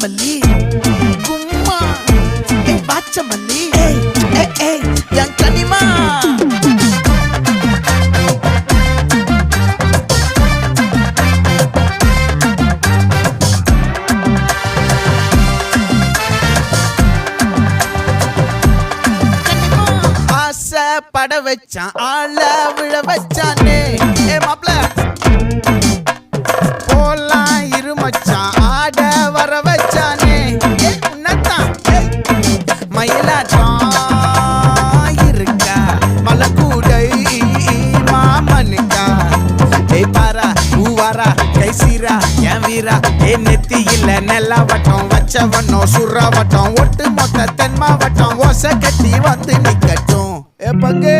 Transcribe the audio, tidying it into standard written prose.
மல்லி கும்மா பாச்ச மல்லி என் கனிமா பட வச்சான் ஆள விழ வச்சானே மாப்ள போலாம் இருமச்சான் ஆட வர வச்சானே உன்னதான் மயிலாட்டம் இருக்கா மலக்கூடை மாமனுக்கா பாரா பூவாரா கைசீரா என் வீரா நெத்தி இல்ல நெல்லா வட்டம் வச்சவனும் சுறா வட்டம் ஒட்டு மொத்த தென் மாவட்டம் ஓசை கட்டி வந்து நிக்கட்டும் பங்கே